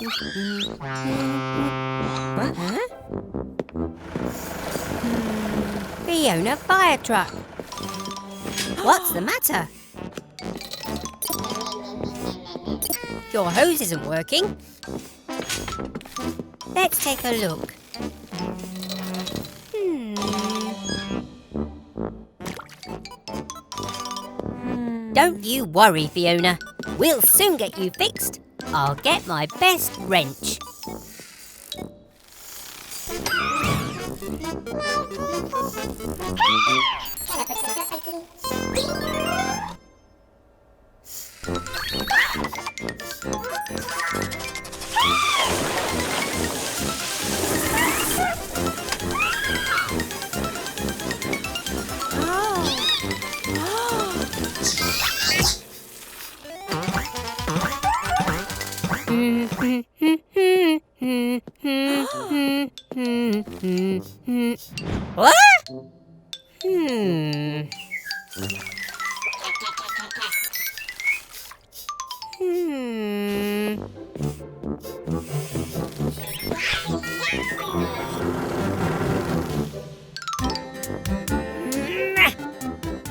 Huh? Fiona Fire Truck. What's the matter? Your hose isn't working. Let's take a look. Don't you worry, Fiona. We'll soon get you fixed. I'll get my best wrench. What?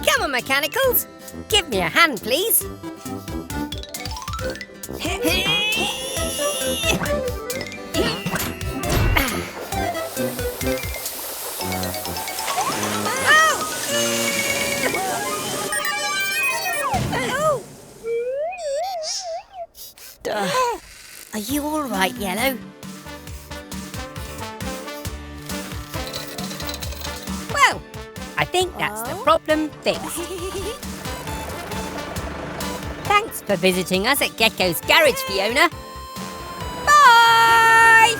Come on, mechanicals. Give me a hand, please. Are you all right, Yellow? Well, I think that's the problem fixed. Thanks for visiting us at Gecko's garage, Fiona. Bye!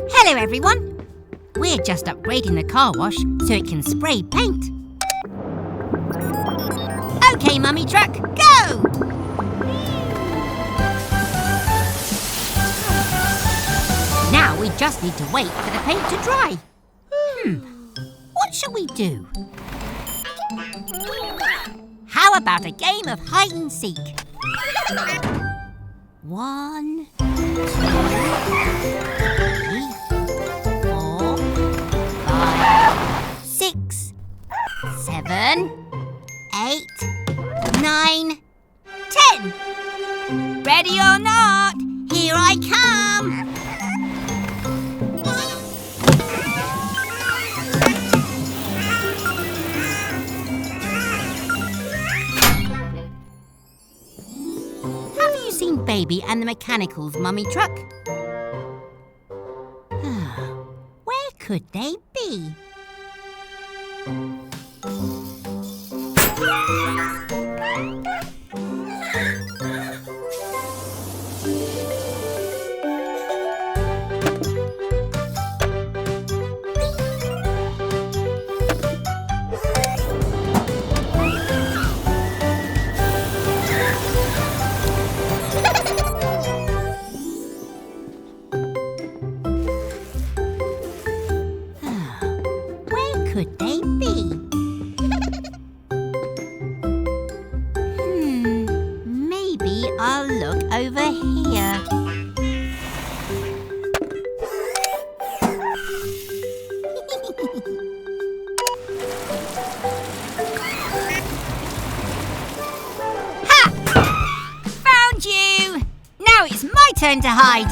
Hello, everyone. We're just upgrading the car wash so it can spray paint. OK, Mummy Truck, go! Now we just need to wait for the paint to dry. What shall we do? How about a game of hide and seek? 1, 2, 3, 4, 5, 6, 7, 8, 9, 10. Ready or not, here I come. Seen Baby and the Mechanicals, Mummy Truck? Where could they be? Could they be? Maybe I'll look over here. Ha! Found you! Now it's my turn to hide.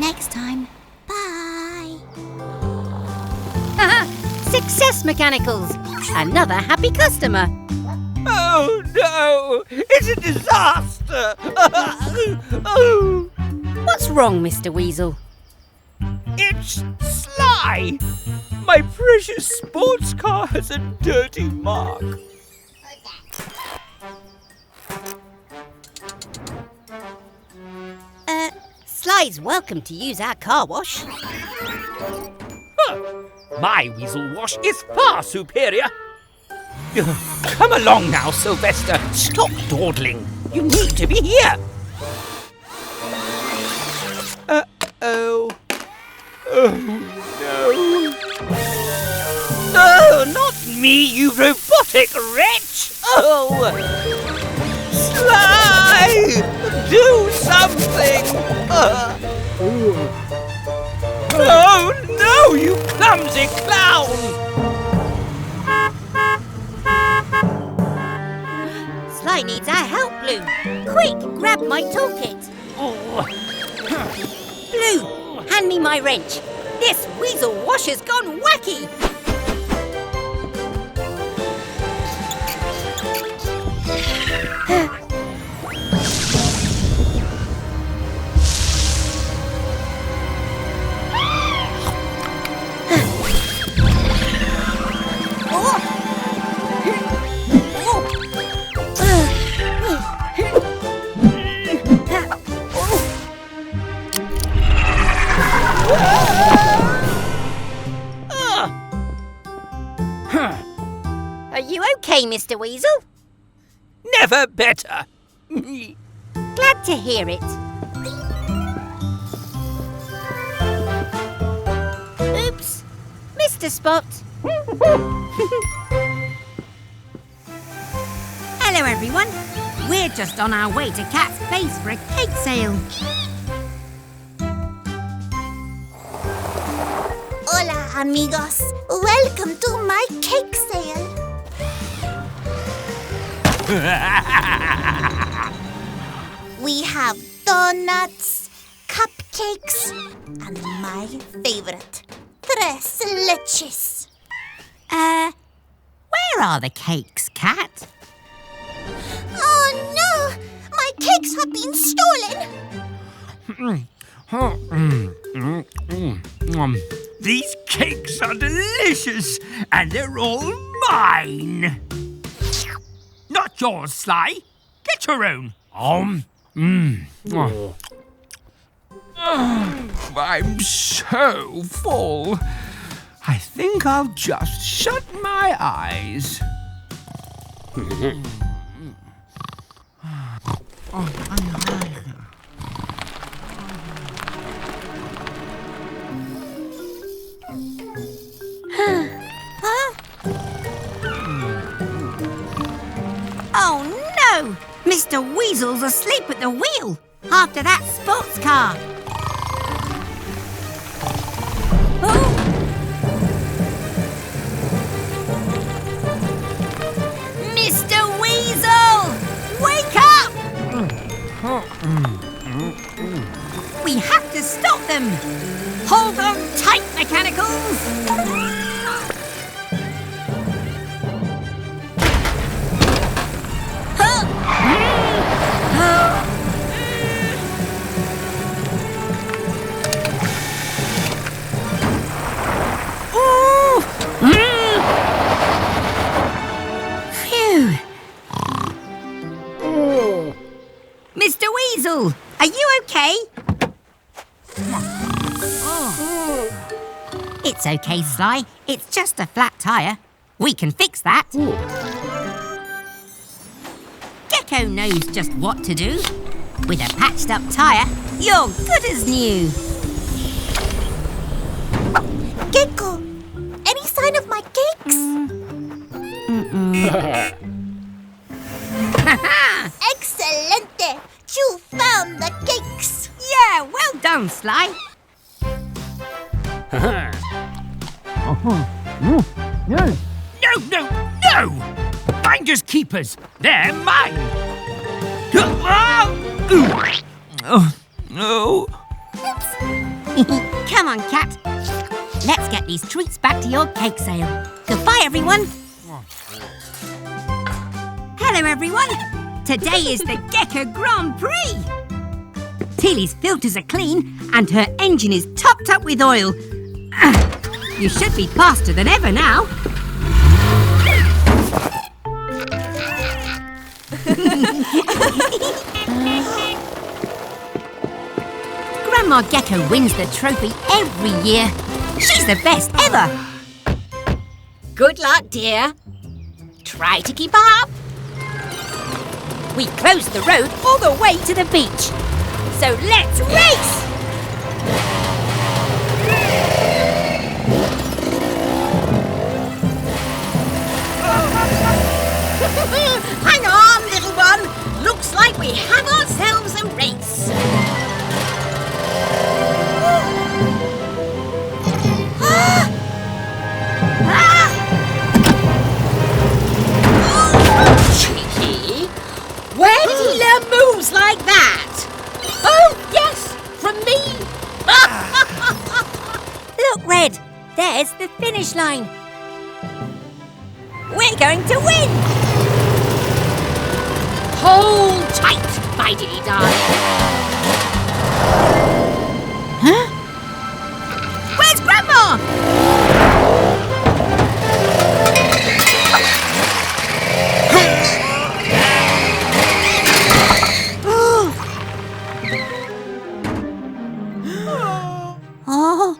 Next time. Bye. Success, Mechanicals! Another happy customer. Oh no! It's a disaster! What's wrong, Mr. Weasel? It's Sly! My precious sports car has a dirty mark. Sly's welcome to use our car wash. My Weasel wash is far superior. Come along now, Sylvester. Stop dawdling. You need to be here. Uh-oh. Oh, no. Oh, not me, you robotic wretch! Oh! Sly! Do something! Oh, no, you clumsy clown! Sly needs our help, Blue. Quick, grab my toolkit. Oh. Blue, hand me my wrench. This weasel wash has gone wacky. Are you okay, Mr. Weasel? Never better. Glad to hear it. Oops, Mr. Spot. Hello, everyone. We're just on our way to Cat's Face for a cake sale. Hola, amigos. Welcome to my cake sale. We have donuts, cupcakes, and my favorite, tres leches. Where are the cakes, Cat? Oh no! My cakes have been stolen! These cakes are delicious, and they're all mine. Not yours, Sly. Get your own. I'm so full. I think I'll just shut my eyes. Oh no! Mr. Weasel's asleep at the wheel after that sports car. Oh. Mr. Weasel! Wake up! We have to stop them! Hold on tight, mechanicals! Mr. Weasel, are you okay? It's okay, Sly. It's just a flat tyre. We can fix that. Gecko knows just what to do. With a patched up tyre, you're good as new. Gecko, any sign of my cakes? Excelente! You found the cakes! Yeah, well done, Sly. No! Finders keepers. They're mine. No. Come on, Cat. Let's get these treats back to your cake sale. Goodbye, everyone. Hello, everyone. Today is the Gecko Grand Prix. Tilly's filters are clean and her engine is topped up with oil. You should be faster than ever now. Grandma Gecko wins the trophy every year. She's the best ever. Good luck, dear. Try to keep up. We closed the road all the way to the beach. So let's race! Hang on, little one. Looks like we have ourselves a race. Cheeky. Where did he learn moves like that? Oh, yes, from me. Look, Red, there's the finish line. We're going to win! Hold tight, my dilly darling. Huh? Where's Grandma? Oh.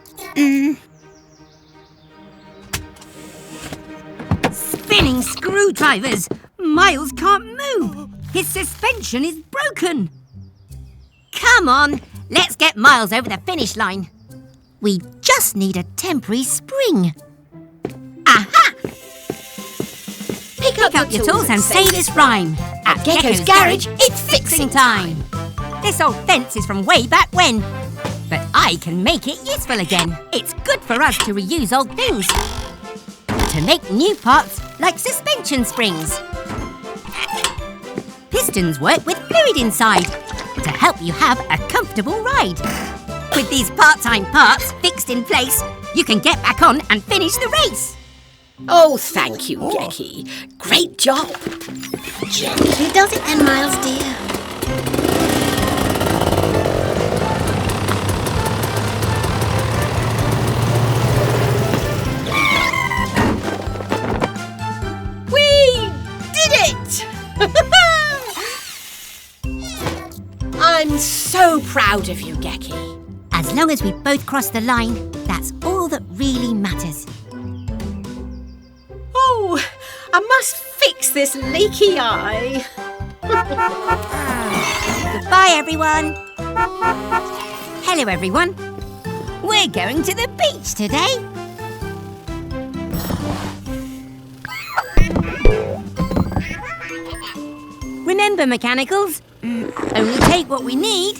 Spinning screwdrivers. Miles can't move. His suspension is broken. Come on, let's get Miles over the finish line. We just need a temporary spring. Aha! Pick up your tools and say this rhyme. At Gecko's garage, it's fixing time. This old fence is from way back when, but I can make it useful again. It's good for us to reuse old things, to make new parts like suspension springs. Pistons work with fluid inside to help you have a comfortable ride. With these part-time parts fixed in place, you can get back on and finish the race. Oh, thank you, Gecky. Great job. Gently does it then, Miles dear. We did it! I'm so proud of you, Gecky. As long as we both cross the line, that's all that really matters. Oh, I must fix this leaky eye. Goodbye, everyone. Hello, everyone. We're going to the beach today. Remember, mechanicals, only take what we need.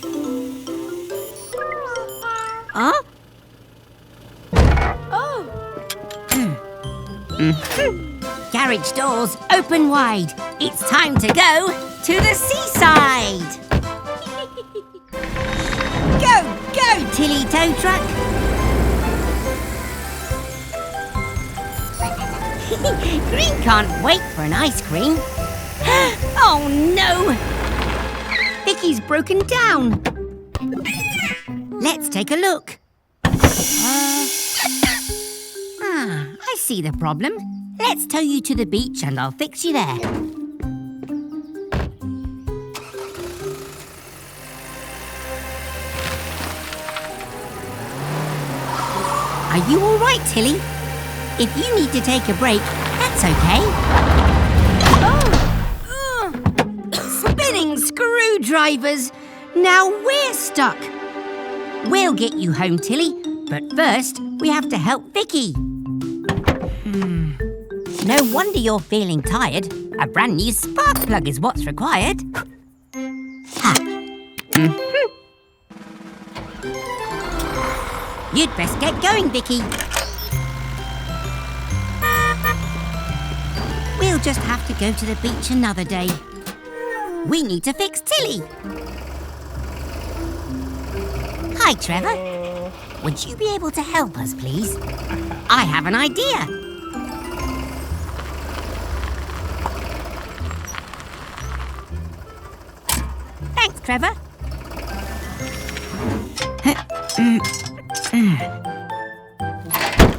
Huh? Oh. Garage doors open wide. It's time to go to the seaside. Go, Tilly Tow Truck. Green can't wait for an ice cream. Oh no! Vicky's broken down. Let's take a look. I see the problem. Let's tow you to the beach and I'll fix you there. Are you all right, Tilly? If you need to take a break, that's okay. Spinning screwdrivers! Now we're stuck. We'll get you home, Tilly, but first we have to help Vicky. No wonder you're feeling tired. A brand new spark plug is what's required. You'd best get going, Vicky. We'll just have to go to the beach another day. We need to fix Tilly. Hi, Trevor. Would you be able to help us, please? I have an idea. Thanks, Trevor.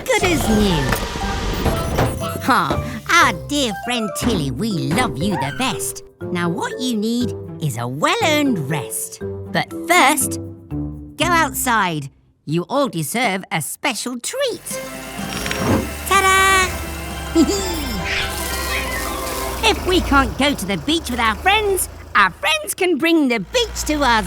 Good as new. Our dear friend Tilly, we love you the best. Now what you need is a well-earned rest. But first, go outside. You all deserve a special treat. Ta-da! If we can't go to the beach with our friends can bring the beach to us.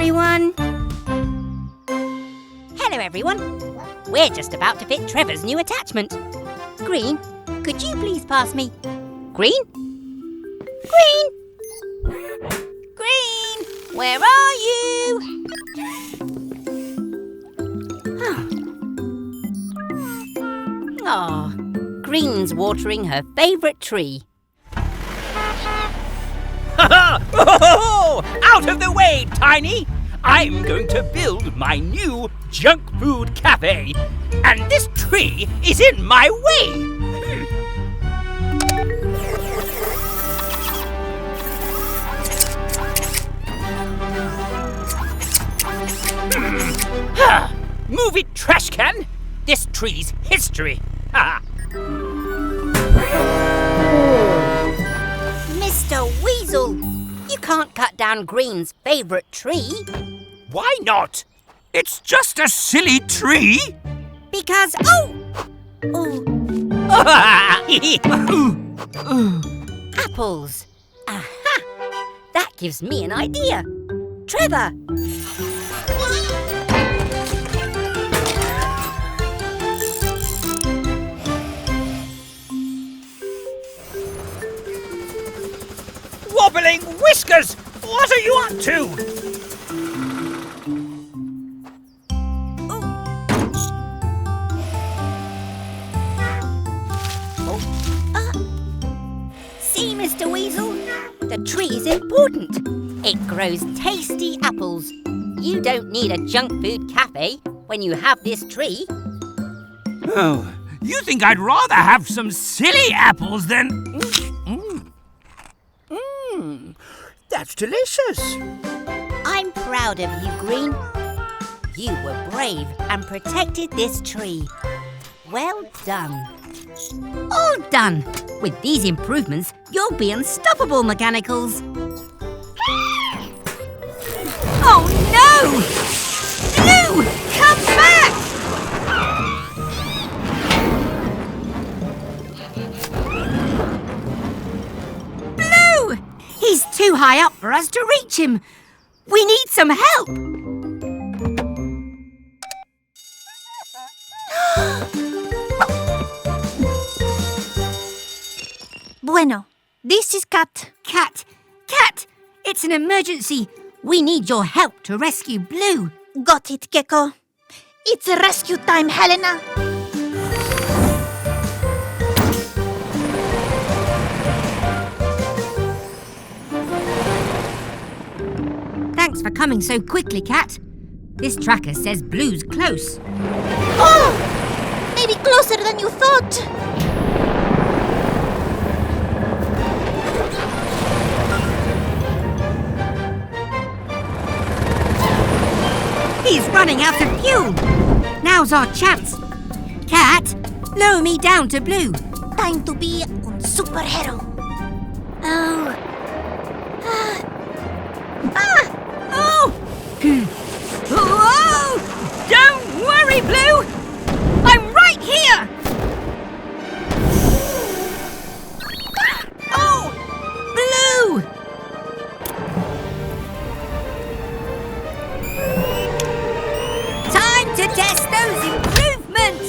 everyone. Hello, everyone. We're just about to fit Trevor's new attachment. Green, could you please pass me? Green? Green! Green! Where are you? Oh, Green's watering her favourite tree. Out of the way, Tiny! I'm going to build my new junk food cafe, and this tree is in my way. Move it, trash can! This tree's history. Ha! Mr. Weasel, you can't cut down Green's favourite tree. Why not? It's just a silly tree. Because, apples. Aha! That gives me an idea. Trevor! Wobbling whiskers! What are you up to? See, Mr. Weasel? The tree's important. It grows tasty apples. You don't need a junk food cafe when you have this tree. Oh, you think I'd rather have some silly apples than... That's delicious. I'm proud of you, Green. You were brave and protected this tree. Well done. All done. With these improvements, you'll be unstoppable, Mechanicals. Oh no! Blue, come back! Blue! He's too high up for us to reach him. We need some help. Bueno, this is Cat. Cat! It's an emergency. We need your help to rescue Blue. Got it, Gecko. It's rescue time, Helena. Thanks for coming so quickly, Cat. This tracker says Blue's close. Oh! Maybe closer than you thought. He's running out of fuel. Now's our chance. Cat, lower me down to Blue. Time to be un superhero. Oh. Oh! Whoa! Don't worry, Blue. I'm right here. Oh! Blue! Time to test those improvements!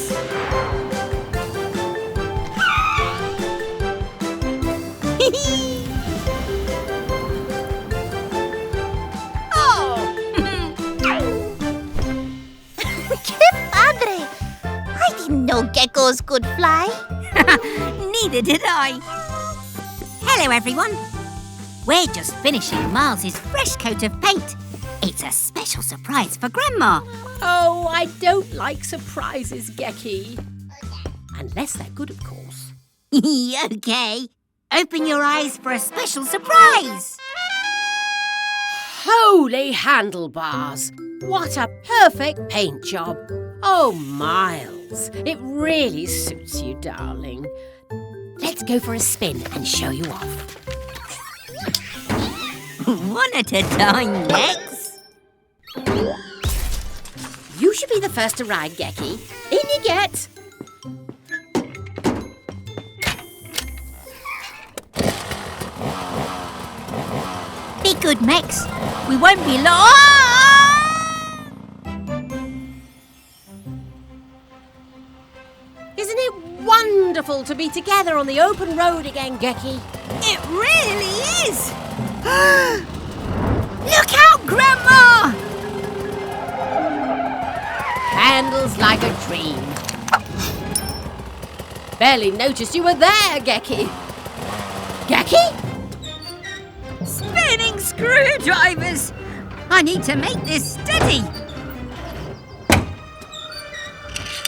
Oh! ¡Qué padre! I didn't know geckos could fly. Neither did I. Hello, everyone. We're just finishing Miles's fresh coat of paint. It's a special surprise for Grandma. Oh, I don't like surprises, Gecky. Unless they're good, of course. Okay. Open your eyes for a special surprise. Holy handlebars! What a perfect paint job. Oh, Miles, it really suits you, darling. Let's go for a spin and show you off. One at a time, Lex. You should be the first to ride, Gecky. In you get. Be good, Mex. We won't be long. wonderful to be together on the open road again, Gecky. It really is! Look out, Grandma! Candles like a dream. Barely noticed you were there, Gecky. Gecky? Spinning screwdrivers! I need to make this steady.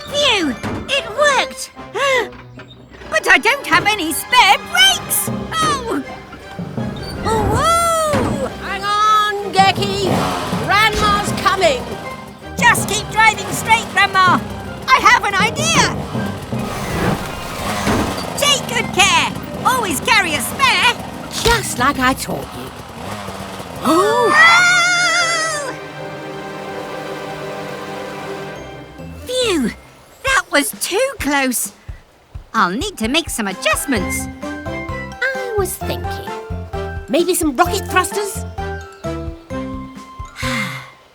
Phew! It worked! But I don't have any spare brakes! Oh! Whoa! Hang on, Gecky. Grandma's coming. Just keep driving straight, Grandma! I have an idea! Take good care! Always carry a spare! Just like I taught you. Oh! Phew! That was too close. I'll need to make some adjustments. I was thinking, maybe some rocket thrusters?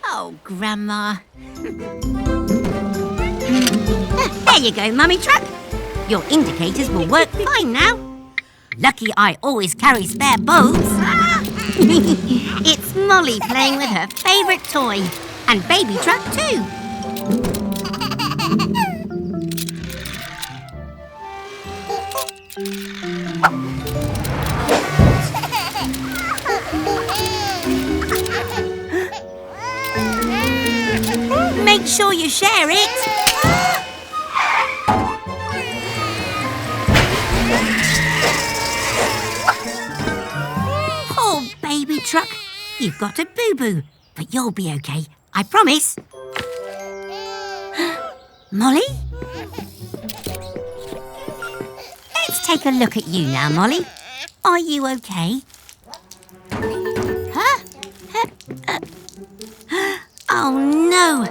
Oh, Grandma. There you go, Mummy Truck. Your indicators will work fine now. Lucky I always carry spare bulbs. It's Molly playing with her favourite toy. And Baby Truck too. Make sure you share it. Poor Baby Truck. You've got a boo-boo, but you'll be okay, I promise. Molly? Let's take a look at you now, Molly. Are you okay? Huh? Oh no!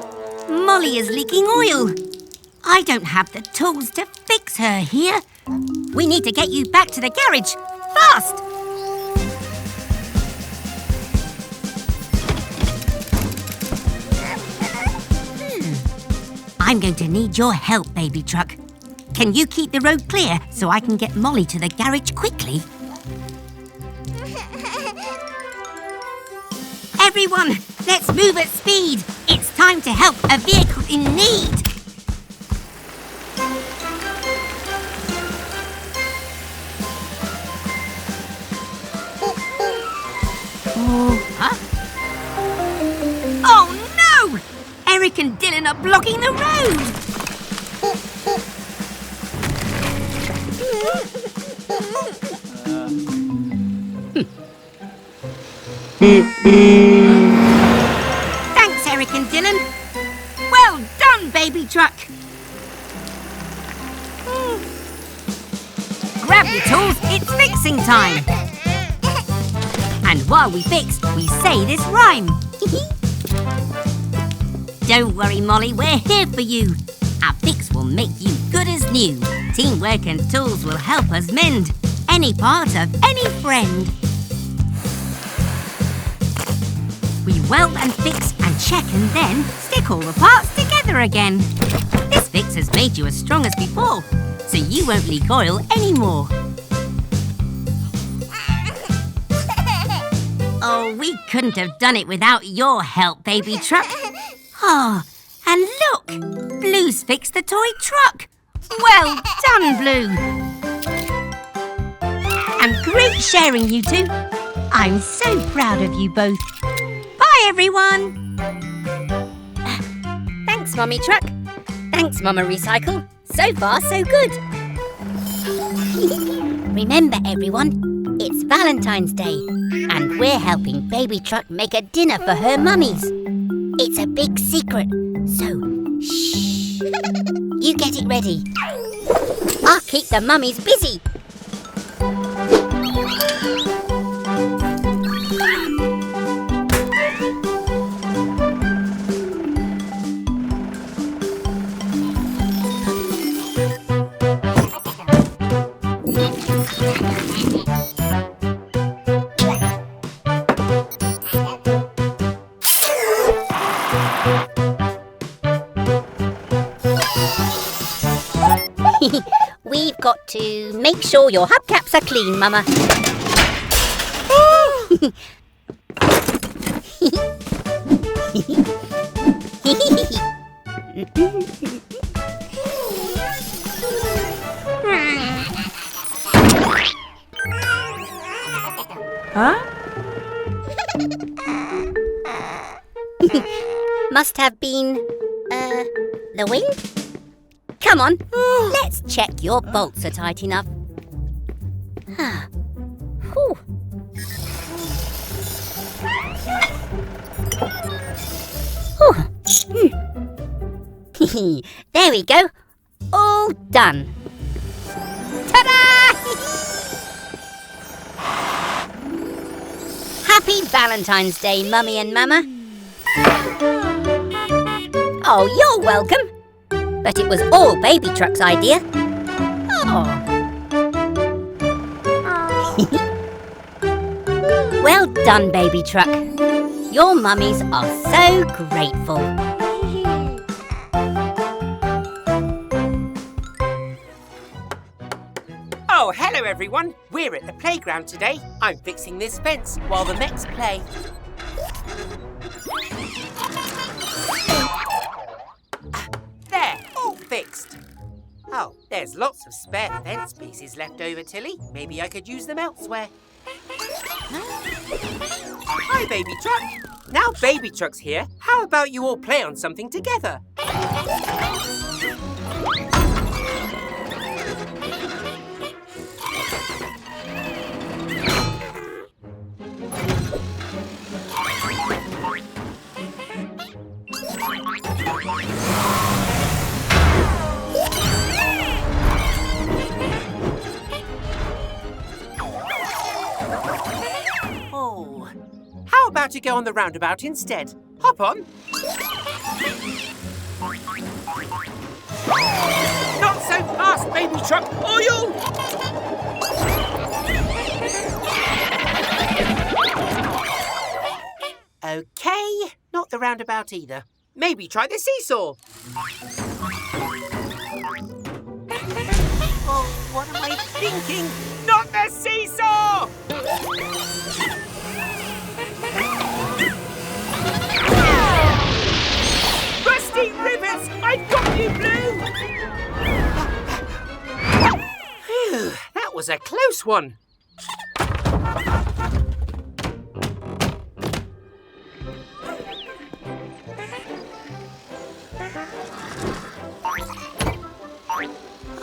Molly is leaking oil. I don't have the tools to fix her here. We need to get you back to the garage. Fast! I'm going to need your help, Baby Truck. Can you keep the road clear so I can get Molly to the garage quickly? Everyone, let's move at speed. It's time to help a vehicle in need. Huh? Oh no! Eric and Dylan are blocking the road. Thanks, Eric and Dylan. Well done, Baby Truck. Grab your tools, it's fixing time. And while we fix, we say this rhyme. Don't worry, Molly, we're here for you. Our fix will make you good as new. Teamwork and tools will help us mend any part of any friend. We weld and fix and check and then stick all the parts together again. This fix has made you as strong as before, so you won't leak oil anymore. Oh, we couldn't have done it without your help, Baby Truck. Oh, and look! Blue's fixed the toy truck. Well done, Blue. And great sharing, you two. I'm so proud of you both. Bye, everyone. Thanks, Mummy Truck. Thanks, Mama Recycle. So far, so good. Remember, everyone, it's Valentine's Day, and we're helping Baby Truck make a dinner for her mummies. It's a big secret, so shh. You get it ready. I'll keep the mummies busy. We've got to make sure your hubcaps are clean, Mama. Huh? Must have been, the wind? Come on, let's check your bolts are tight enough. Whew. Whew. There we go. All done. Ta-da! Happy Valentine's Day, Mummy and Mama. Oh, you're welcome. But it was all Baby Truck's idea. Oh. Well done, Baby Truck. Your mummies are so grateful. Oh, hello everyone. We're at the playground today. I'm fixing this fence while the mechs play. There, all fixed. Oh, there's lots of spare fence pieces left over, Tilly. Maybe I could use them elsewhere. Hi, Baby Truck. Now Baby Truck's here, how about you all play on something together? Oh, how about you go on the roundabout instead? Hop on. Not so fast, Baby Truck, or you'll... Okay, not the roundabout either. Maybe try the seesaw. Oh, what am I thinking? Not the seesaw! Rusty rivets! I've got you, Blue! Phew, that was a close one.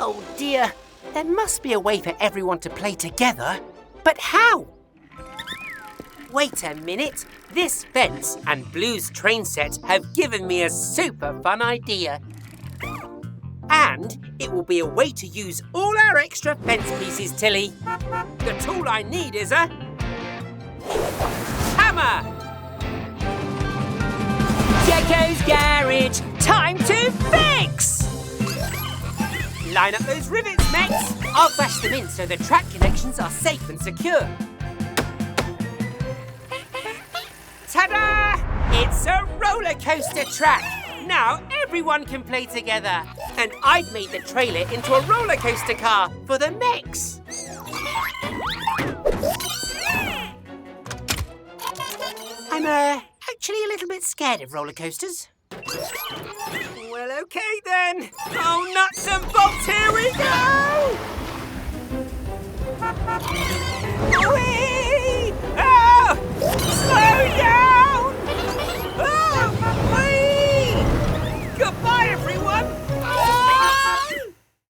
Oh dear, there must be a way for everyone to play together. But how? Wait a minute. This fence and Blue's train set have given me a super fun idea. And it will be a way to use all our extra fence pieces, Tilly. The tool I need is a... hammer! Gecko's garage, time to fix! Line up those rivets, mates. I'll bash them in so the track connections are safe and secure. Ta-da! It's a roller coaster track. Now everyone can play together. And I've made the trailer into a roller coaster car for the mechs. I'm actually a little bit scared of roller coasters. Well, okay then. Oh, nuts and bolts, here we go!